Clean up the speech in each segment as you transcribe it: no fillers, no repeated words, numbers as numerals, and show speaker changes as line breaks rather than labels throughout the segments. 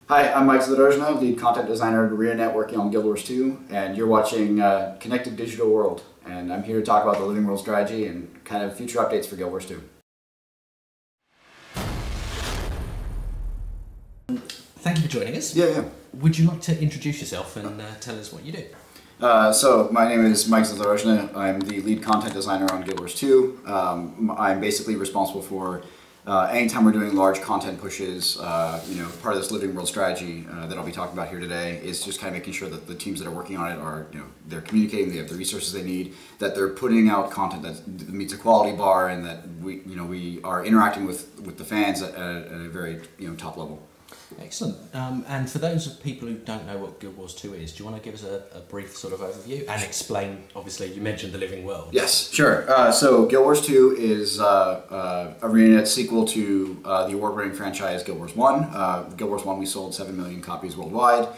Hi, I'm Mike Zadorojny, lead content designer at ArenaNet working on Guild Wars 2, and you're watching Connected Digital World. And I'm here to talk about the Living World strategy and kind of future updates for Guild Wars 2.
Thank you for joining us.
Yeah.
Would you like to introduce yourself and tell us what you do?
So my name is Mike Zadorojny. I'm the lead content designer on Guild Wars 2. I'm basically responsible for anytime we're doing large content pushes. Part of this Living World strategy that I'll be talking about here today is just kind of making sure that the teams that are working on it are, they're communicating, they have the resources they need, that they're putting out content that meets a quality bar, and that we are interacting with the fans at a very top level.
Excellent. And for those of people who don't know what Guild Wars 2 is, do you want to give us a brief sort of overview and explain, obviously you mentioned the Living World.
Yes, sure. So Guild Wars 2 is ArenaNet's sequel to the award-winning franchise Guild Wars 1. Guild Wars 1 we sold 7 million copies worldwide.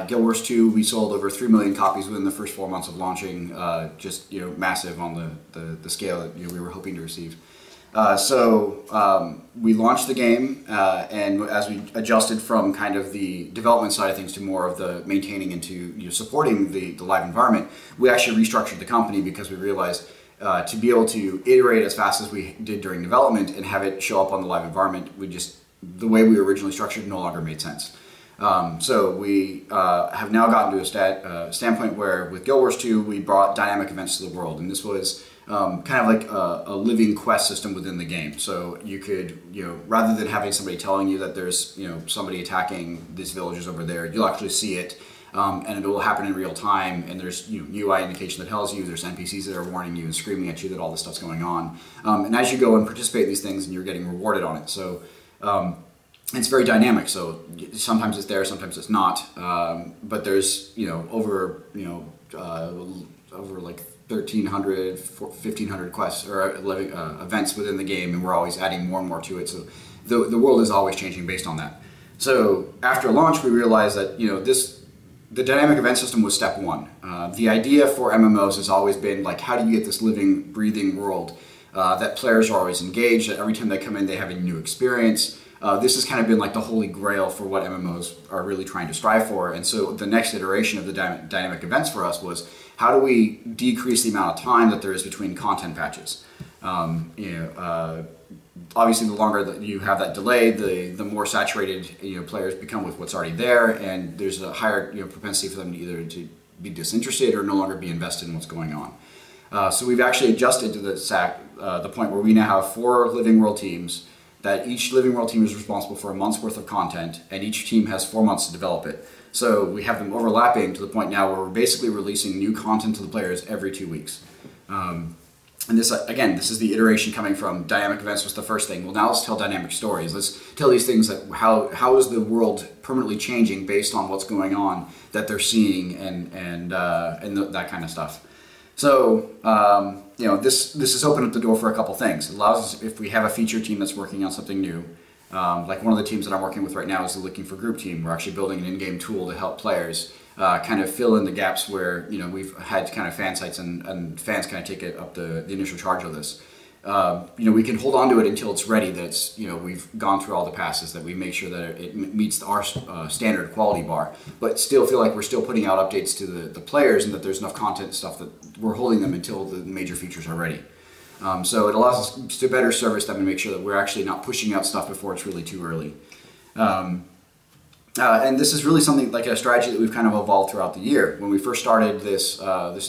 Guild Wars 2 we sold over 3 million copies within the first 4 months of launching, just massive on the scale that we were hoping to receive. We launched the game, and as we adjusted from kind of the development side of things to more of the maintaining and to supporting the live environment, we actually restructured the company because we realized to be able to iterate as fast as we did during development and have it show up on the live environment, the way we were originally structured no longer made sense. We have now gotten to a standpoint where with Guild Wars 2 we brought dynamic events to the world, and this was kind of like a living quest system within the game. So you could, rather than having somebody telling you that there's, somebody attacking these villages over there, you'll actually see it, and it will happen in real time. And there's UI indication that tells you, there's NPCs that are warning you and screaming at you that all this stuff's going on. And as you go and participate in these things, and you're getting rewarded on it. So it's very dynamic. So sometimes it's there, sometimes it's not. But there's over like 1,300, 1,500 quests or events within the game, and we're always adding more and more to it. So the world is always changing based on that. So after launch, we realized that the dynamic event system was step one. The idea for MMOs has always been like, how do you get this living, breathing world that players are always engaged, that every time they come in they have a new experience. This has kind of been like the holy grail for what MMOs are really trying to strive for. And so the next iteration of the dynamic events for us was, how do we decrease the amount of time that there is between content patches? Obviously, the longer that you have that delay, the more saturated players become with what's already there, and there's a higher propensity for them to either to be disinterested or no longer be invested in what's going on. So we've actually adjusted to the point where we now have 4 Living World teams, that each Living World team is responsible for a month's worth of content, and each team has 4 months to develop it. So we have them overlapping to the point now where we're basically releasing new content to the players every 2 weeks. And this, again, this is the iteration coming from dynamic events was the first thing. Well, now let's tell dynamic stories. Let's tell these things that how is the world permanently changing based on what's going on that they're seeing and that kind of stuff. So this has opened up the door for a couple things. It allows us, if we have a feature team that's working on something new, like one of the teams that I'm working with right now is the Looking for Group team. We're actually building an in-game tool to help players kind of fill in the gaps where we've had kind of fan sites and fans kind of take it up the initial charge of this. We can hold on to it until it's ready, that we've gone through all the passes, that we make sure that it meets our standard quality bar, but still feel like we're still putting out updates to the players, and that there's enough content stuff that we're holding them until the major features are ready. So it allows us to better service them and make sure that we're actually not pushing out stuff before it's really too early. And this is really something like a strategy that we've kind of evolved throughout the year. When we first started this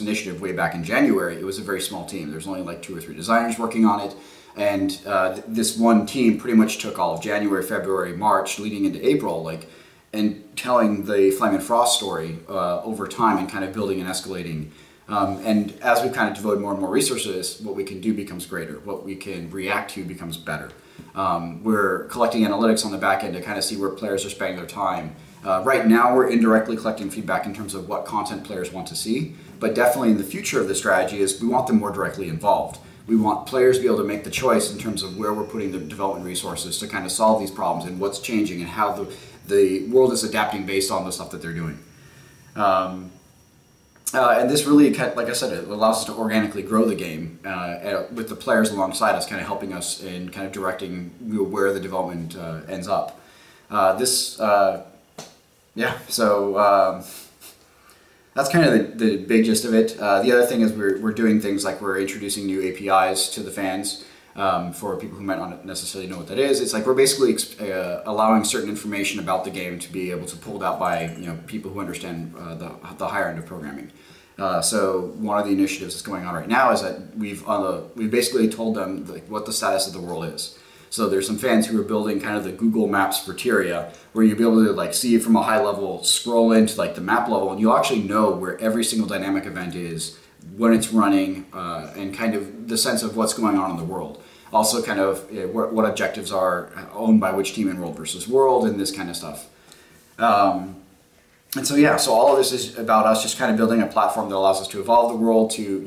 initiative way back in January, it was a very small team. There's only like 2 or 3 designers working on it, and this one team pretty much took all of January, February, March, leading into April, and telling the Flame and Frost story over time and kind of building and escalating. And as we kind of devote more and more resources, what we can do becomes greater. What we can react to becomes better. We're collecting analytics on the back end to kind of see where players are spending their time. Right now, we're indirectly collecting feedback in terms of what content players want to see, but definitely in the future of the strategy is we want them more directly involved. We want players to be able to make the choice in terms of where we're putting the development resources to kind of solve these problems and what's changing and how the world is adapting based on the stuff that they're doing. And this really, like I said, it allows us to organically grow the game with the players alongside us, kind of helping us in kind of directing where the development ends up. This Yeah, so that's kind of the big gist of it. The other thing is we're doing things like we're introducing new APIs to the fans. For people who might not necessarily know what that is, it's like we're basically allowing certain information about the game to be able to pulled out by people who understand the higher end of programming. So one of the initiatives that's going on right now is that we've basically told them what the status of the world is. So there's some fans who are building kind of the Google Maps for Tyria, where you'll be able to like see it from a high level, scroll into like the map level, and you'll actually know where every single dynamic event is, when it's running, and kind of the sense of what's going on in the world. Also kind of what objectives are owned by which team in world versus world and this kind of stuff. And so yeah, so all of this is about us just kind of building a platform that allows us to evolve the world, to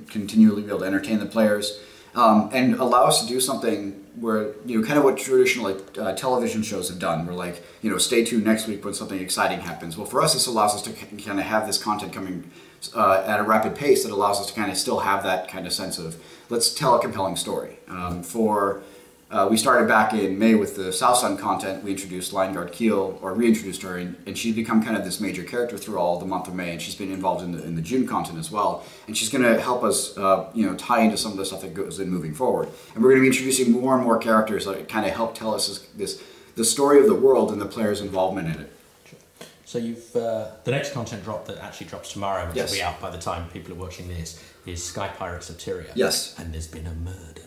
continually be able to entertain the players, and allow us to do something where kind of what traditional television shows have done. We're like, stay tuned next week when something exciting happens. Well, for us, this allows us to kind of have this content coming at a rapid pace that allows us to kind of still have that kind of sense of let's tell a compelling story. We started back in May with the South Sun content. We introduced Lineguard Keel, or reintroduced her, and she's become kind of this major character through all the month of May, and she's been involved in the June content as well. And she's going to help us, tie into some of the stuff that goes in moving forward. And we're going to be introducing more and more characters that kind of help tell us the story of the world and the players' involvement in it.
So the next content drop that actually drops tomorrow, which
yes.
will be out by the time people are watching this, is Sky Pirates of Tyria.
Yes.
And there's been a murder.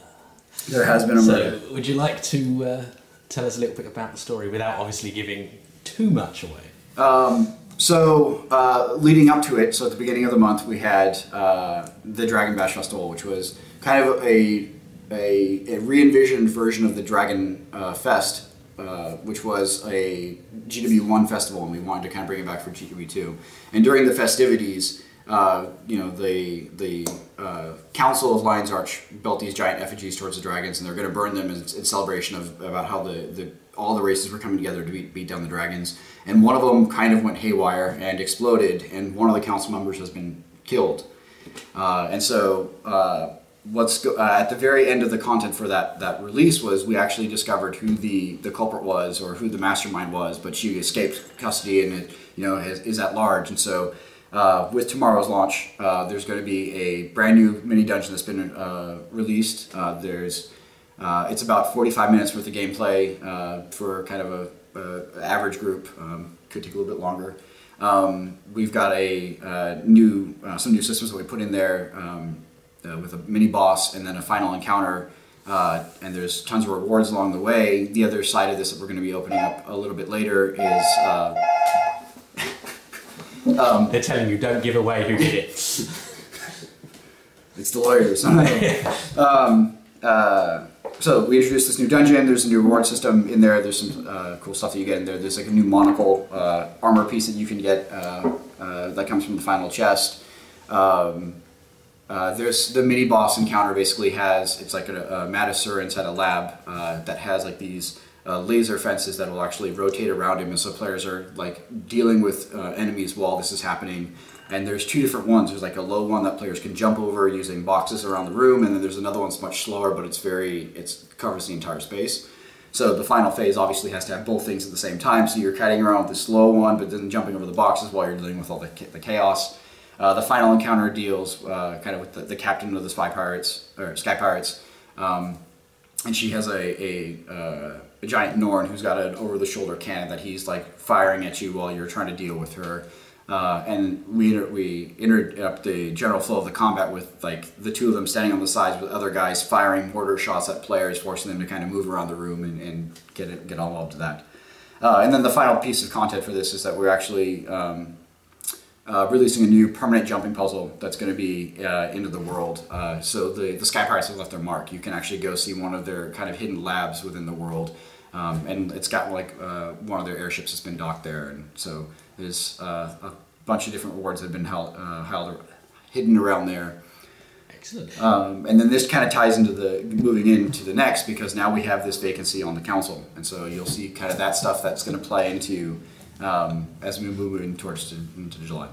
There has been a murder.
So would you like to tell us a little bit about the story without obviously giving too much away?
Leading up to it, so at the beginning of the month, we had the Dragon Bash Festival, which was kind of a re-envisioned version of the Dragon Fest, which was a GW1 festival, and we wanted to kind of bring it back for GW2. And during the festivities, the Council of Lion's Arch built these giant effigies towards the dragons, and they're going to burn them in celebration of about how all the races were coming together to beat down the dragons. And one of them kind of went haywire and exploded, and one of the council members has been killed. At the very end of the content for that release was we actually discovered who the culprit was, or who the mastermind was, but she escaped custody and is at large. And so with tomorrow's launch, there's going to be a brand new mini dungeon that's been released. It's about 45 minutes worth of gameplay for kind of a average group. Could take a little bit longer. We've got some new systems that we put in there with a mini boss and then a final encounter. And there's tons of rewards along the way. The other side of this that we're going to be opening up a little bit later is
they're telling you don't give away who did it.
It's the lawyers. So we introduced this new dungeon. There's a new reward system in there. There's some cool stuff that you get in there. There's like a new monocle armor piece that you can get that comes from the final chest. There's the mini boss encounter. Basically it's like a Matisur inside a lab that has like these laser fences that will actually rotate around him, and so players are like dealing with enemies while this is happening. And there's two different ones. There's like a low one that players can jump over using boxes around the room, and then there's another one that's much slower, but it covers the entire space. So the final phase obviously has to have both things at the same time. So you're kiting around with the slow one, but then jumping over the boxes while you're dealing with all the chaos. The final encounter deals kind of with the captain of the Sky Pirates, and she has a giant Norn who's got an over-the-shoulder cannon that he's like firing at you while you're trying to deal with her. And we interrupt the general flow of the combat with like the two of them standing on the sides with other guys firing mortar shots at players, forcing them to kind of move around the room and get all up to that. And then the final piece of content for this is that we're actually releasing a new permanent jumping puzzle that's going to be into the world. So the Sky Pirates have left their mark. You can actually go see one of their kind of hidden labs within the world, and it's got like one of their airships has been docked there, and so there's a bunch of different rewards that have been hidden around there.
Excellent.
And then this kind of ties into moving into the next, because now we have this vacancy on the council, and so you'll see kind of that stuff that's going to play into as we move into July.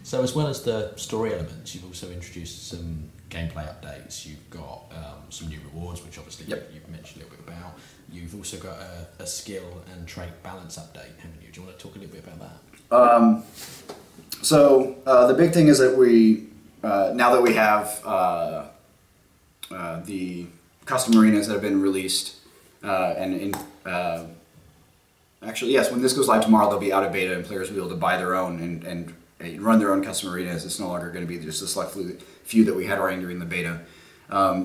So as well as the story elements, you've also introduced some gameplay updates. You've got some new rewards, which obviously you've mentioned a little bit about. You've also got a skill and trait balance update, haven't you? Do you want to talk a little bit about that?
So the big thing is that we, now that we have the custom arenas that have been released, actually, yes, when this goes live tomorrow, they'll be out of beta and players will be able to buy their own and run their own custom arenas. It's no longer going to be just a select few that we had running during the beta.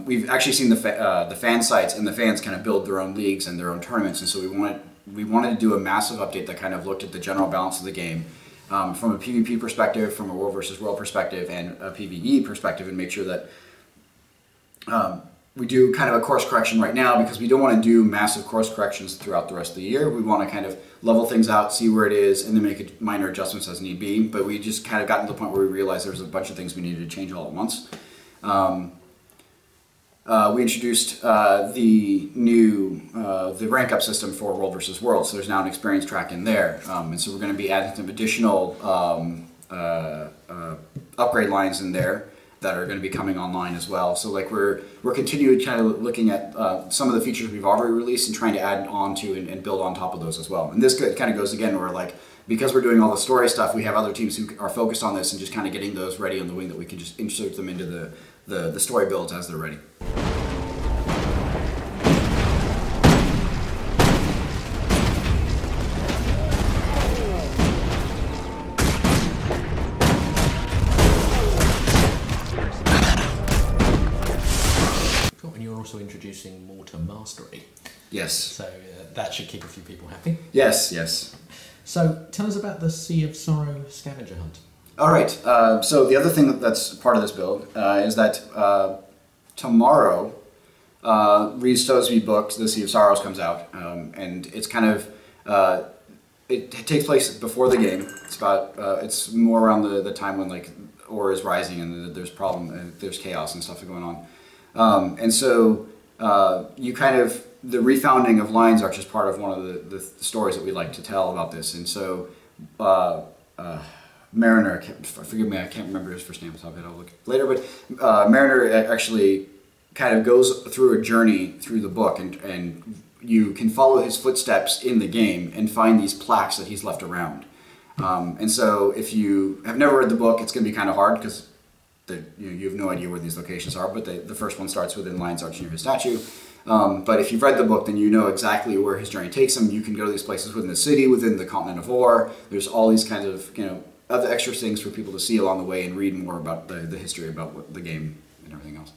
We've actually seen the fan sites and the fans kind of build their own leagues and their own tournaments, and so we wanted to do a massive update that kind of looked at the general balance of the game from a PvP perspective, from a world versus world perspective, and a PvE perspective, and make sure that we do kind of a course correction right now, because we don't want to do massive course corrections throughout the rest of the year. We want to kind of level things out, see where it is, and then make minor adjustments as need be. But we just kind of got to the point where we realized there was a bunch of things we needed to change all at once. We introduced the new the rank up system for World versus World, so there's now an experience track in there, and so we're going to be adding some additional upgrade lines in there that are going to be coming online as well. So like we're continuing kind of looking at some of the features we've already released and trying to add on to and build on top of those as well. And this kind of goes again where, like, because we're doing all the story stuff, we have other teams who are focused on this and just kind of getting those ready on the wing that we can just insert them into the story builds as they're ready.
Also introducing Mortar Mastery.
Yes.
So that should keep a few people happy.
Yes, yes.
So tell us about the Sea of Sorrow scavenger hunt.
All right. So the other thing that's part of this build is that tomorrow, Reed Stosby's book, The Sea of Sorrows, comes out, and it's kind of it takes place before the game. It's about it's more around the time when like ore is rising and there's chaos and stuff going on. And so you kind of, the refounding of Lion's Arch is part of one of the stories that we like to tell about this. And so Mariner, forgive me, I can't remember his first name, so I'll look later, but Mariner actually kind of goes through a journey through the book, and you can follow his footsteps in the game and find these plaques that he's left around. And so if you have never read the book, it's going to be kind of hard because you have no idea where these locations are, but the first one starts within Lion's Arch near his statue. But if you've read the book, then you know exactly where his journey takes him. You can go to these places within the city, within the continent of Ore. There's all these kinds of, other extra things for people to see along the way and read more about the history about the game and everything else.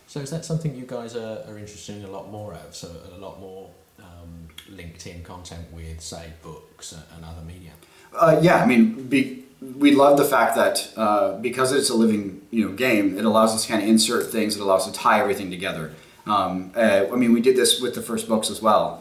So is that something you guys are interested in a lot more of? So a lot more linked in content with, say, books and other media? Yeah,
I mean, we love the fact that because it's a living game, it allows us to kind of insert things, it allows us to tie everything together. I mean, we did this with the first books as well.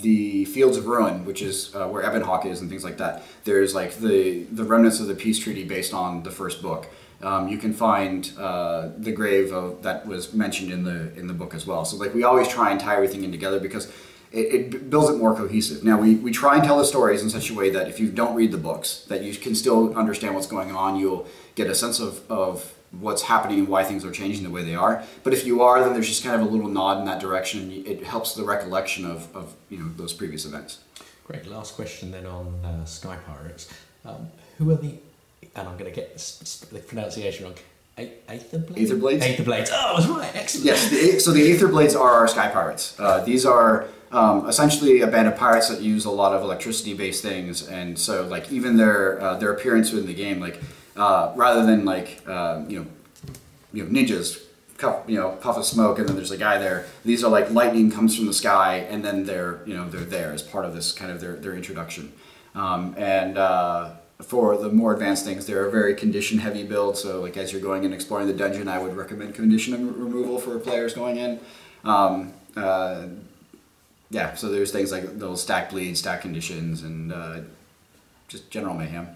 The Fields of Ruin, which is where Ebonhawk is and things like that. There's like the remnants of the peace treaty based on the first book. You can find the grave that was mentioned in the book as well. So like we always try and tie everything in together because it builds it more cohesive. Now we try and tell the stories in such a way that if you don't read the books, that you can still understand what's going on. You'll get a sense of what's happening and why things are changing the way they are. But if you are, then there's just kind of a little nod in that direction. It helps the recollection of those previous events.
Great. Last question then on Sky Pirates. Who are the, and I'm going to get the pronunciation wrong, Aetherblades?
Aetherblades?
Aetherblades. Oh, I was right. Excellent.
Yes, so the Aetherblades are our Sky Pirates. These are essentially a band of pirates that use a lot of electricity-based things, and so like even their appearance within the game, like rather than like ninjas, puff of smoke and then there's a guy there. These are like lightning comes from the sky, and then they're there as part of this kind of their introduction. For the more advanced things, they're a very condition-heavy build. So like as you're going and exploring the dungeon, I would recommend condition removal for players going in. Yeah, so there's things like those stack bleed, stack conditions, and just general mayhem.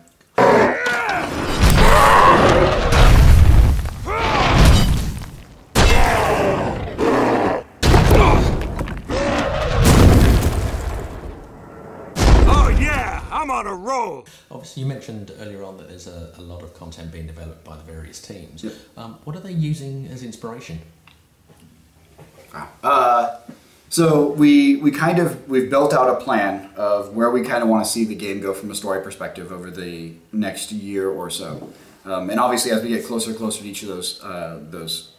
Oh Yeah, I'm on a roll.
Obviously, you mentioned earlier on that there's a lot of content being developed by the various teams.
Yep.
What are they using as inspiration?
So we've built out a plan of where we kind of want to see the game go from a story perspective over the next year or so. And obviously, as we get closer and closer to each of those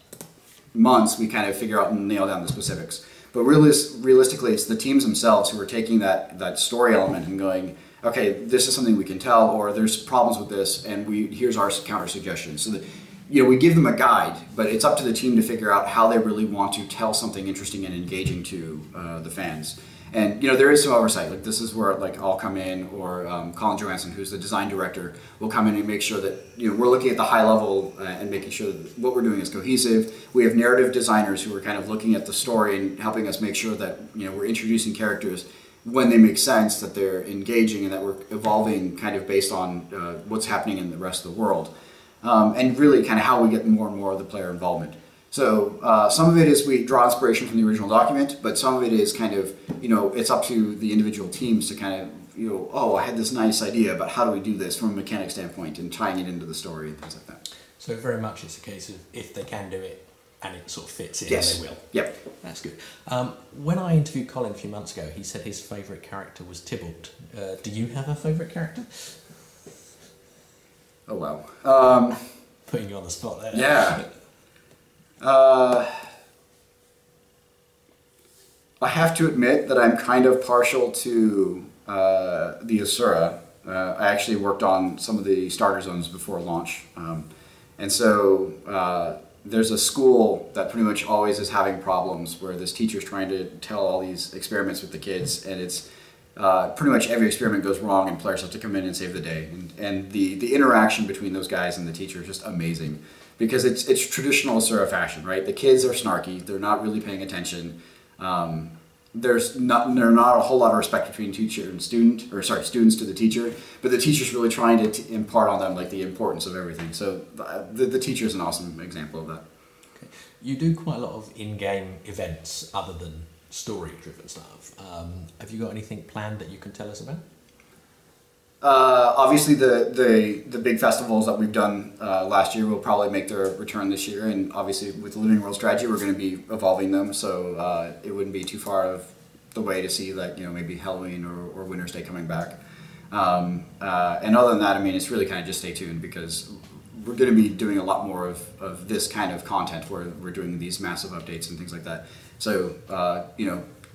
months, we kind of figure out and nail down the specifics. But realistically, it's the teams themselves who are taking that story element and going, okay, this is something we can tell, or there's problems with this, and here's our counter suggestions. So that, we give them a guide, but it's up to the team to figure out how they really want to tell something interesting and engaging to the fans. And there is some oversight. Like, this is where I'll come in, or Colin Johansson, who's the design director, will come in and make sure that we're looking at the high level and making sure that what we're doing is cohesive. We have narrative designers who are kind of looking at the story and helping us make sure that we're introducing characters when they make sense, that they're engaging, and that we're evolving kind of based on what's happening in the rest of the world. And really kind of how we get more and more of the player involvement. So some of it is we draw inspiration from the original document, but some of it is kind of, it's up to the individual teams to kind of, oh, I had this nice idea, but how do we do this from a mechanic standpoint, and tying it into the story and things like that.
So very much it's a case of if they can do it and it sort of fits in,
yes.
They will.
Yep.
That's good. When I interviewed Colin a few months ago, he said his favourite character was Tybalt. Do you have a favourite character?
Oh, wow.
Putting you on the spot there.
Yeah. I have to admit that I'm kind of partial to the Asura. I actually worked on some of the starter zones before launch. And so there's a school that pretty much always is having problems where this teacher's trying to tell all these experiments with the kids, and it's pretty much every experiment goes wrong and players have to come in and save the day. And the interaction between those guys and the teacher is just amazing, because it's traditional Asura fashion, right? The kids are snarky, they're not really paying attention. There's not a whole lot of respect between teacher and student, or sorry, students to the teacher, but the teacher's really trying to impart on them like the importance of everything. So the teacher is an awesome example of that.
Okay. You do quite a lot of in-game events other than story-driven stuff. Have you got anything planned that you can tell us about?
Obviously, the big festivals that we've done last year will probably make their return this year, and obviously with the Living World strategy, we're going to be evolving them. So it wouldn't be too far of the way to see maybe Halloween or Winter's Day coming back. And other than that, I mean, it's really kind of just stay tuned, because we're going to be doing a lot more of this kind of content where we're doing these massive updates and things like that. So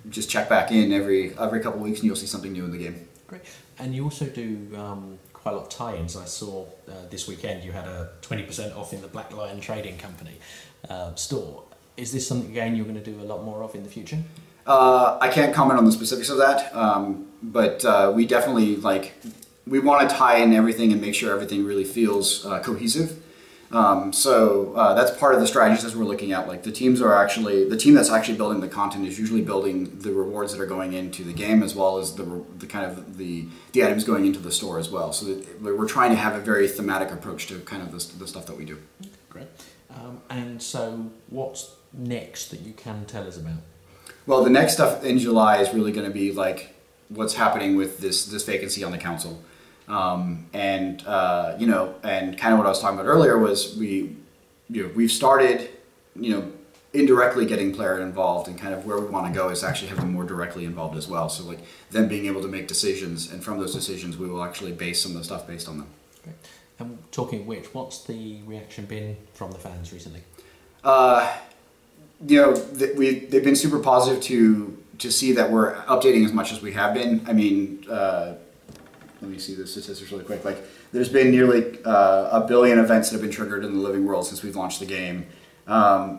just check back in every couple of weeks and you'll see something new in the game.
Great. And you also do quite a lot of tie-ins. I saw this weekend you had a 20% off in the Black Lion Trading Company store. Is this something, again, you're going to do a lot more of in the future?
I can't comment on the specifics of that, but we definitely we want to tie in everything and make sure everything really feels cohesive. So that's part of the strategies as we're looking at. Like, the team that's actually building the content is usually building the rewards that are going into the game, as well as the items going into the store as well. So that we're trying to have a very thematic approach to kind of the stuff that we do.
Great. And so what's next that you can tell us about?
Well, the next stuff in July is really going to be what's happening with this vacancy on the council. And kind of what I was talking about earlier was we've started, indirectly getting player involved, and kind of where we want to go is actually have them more directly involved as well. So them being able to make decisions, and from those decisions we will actually base some of the stuff based on them.
Great. And talking of which, what's the reaction been from the fans recently?
They've been super positive to see that we're updating as much as we have been. I mean, let me see the statistics really quick. There's been nearly 1 billion events that have been triggered in the living world since we've launched the game.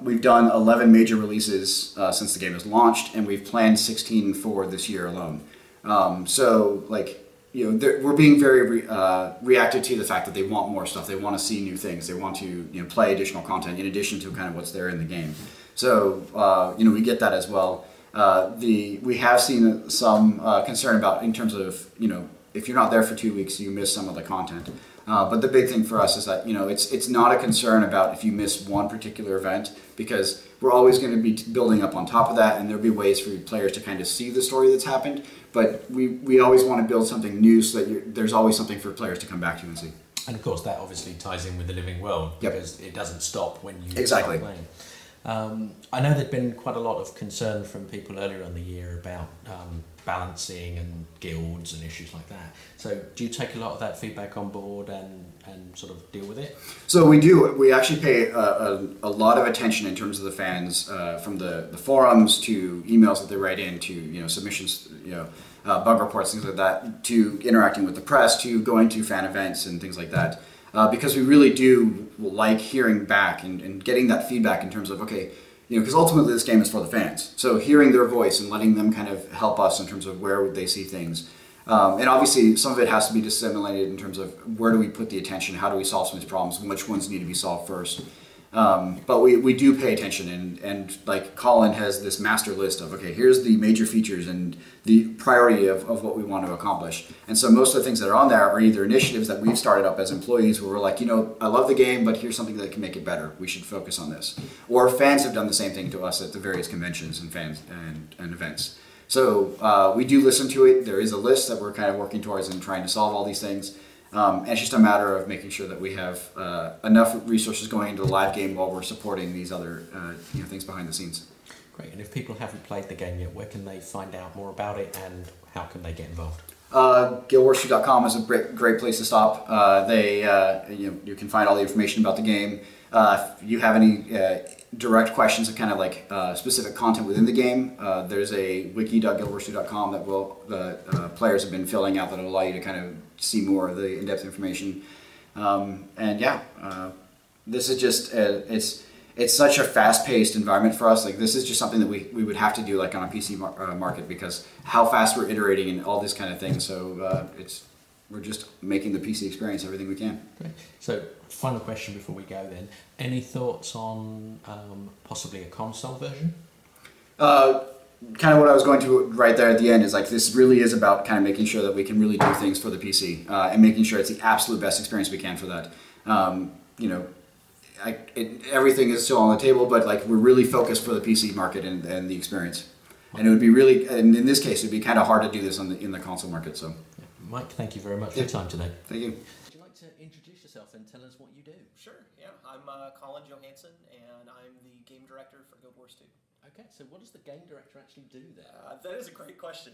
We've done 11 major releases since the game has launched, and we've planned 16 for this year alone. We're being very reactive to the fact that they want more stuff. They want to see new things. They want to play additional content in addition to kind of what's there in the game. So we get that as well. We have seen some concern about, in terms of if you're not there for 2 weeks, you miss some of the content. But the big thing for us is that, you know, it's not a concern about if you miss one particular event, because we're always going to be building up on top of that, and there'll be ways for players to kind of see the story that's happened. But we always want to build something new so that there's always something for players to come back to and see.
And of course, that obviously ties in with the living world, because it doesn't stop when you start playing. I know there'd been quite a lot of concern from people earlier in the year about balancing and guilds and issues like that. So do you take a lot of that feedback on board and sort of deal with it?
So we do. We actually pay a lot of attention in terms of the fans, from the forums to emails that they write in to, you know, submissions, you know, bug reports, things like that, to interacting with the press, to going to fan events and things like that. Because we really do like hearing back and getting that feedback in terms of, okay, you know, because ultimately this game is for the fans. So hearing their voice and letting them kind of help us in terms of where would they see things. And obviously some of it has to be disseminated in terms of where do we put the attention, how do we solve some of these problems, and which ones need to be solved first. But we do pay attention, and like Colin has this master list of, okay, here's the major features and the priority of what we want to accomplish. And so most of the things that are on there are either initiatives that we've started up as employees where we're like, you know, I love the game, but here's something that can make it better. We should focus on this. Or fans have done the same thing to us at the various conventions and and events. So we do listen to it. There is a list that we're kind of working towards and trying to solve all these things. And it's just a matter of making sure that we have enough resources going into the live game while we're supporting these other you know, things behind the scenes.
Great. And if people haven't played the game yet, where can they find out more about it, and how can they get involved?
Guildwars2.com is a great place to stop. You can find all the information about the game. If you have any direct questions of kind of like specific content within the game, there's a wiki.guildwars2.com that players have been filling out that will allow you to kind of see more of the in-depth information. This is just it's such a fast-paced environment for us. Like, this is just something that we would have to do like on a PC market, because how fast we're iterating and all this kind of thing. So we're just making the PC experience everything we can.
Great. So final question before we go then. Any thoughts on possibly a console version?
Kind of what I was going to right there at the end is, like, this really is about kind of making sure that we can really do things for the PC and making sure it's the absolute best experience we can for that. You know, everything is still on the table, but like, we're really focused for the PC market and the experience. And it would be really, and in this case, it'd be kind of hard to do this in the console market. So,
Mike, thank you very much for your time today.
Thank you.
Would you like to introduce yourself and tell us what you do?
Sure, yeah. I'm Colin Johansson, and I'm the game director for Guild Wars 2.
Okay, so what does the game director actually do there?
That is a great question.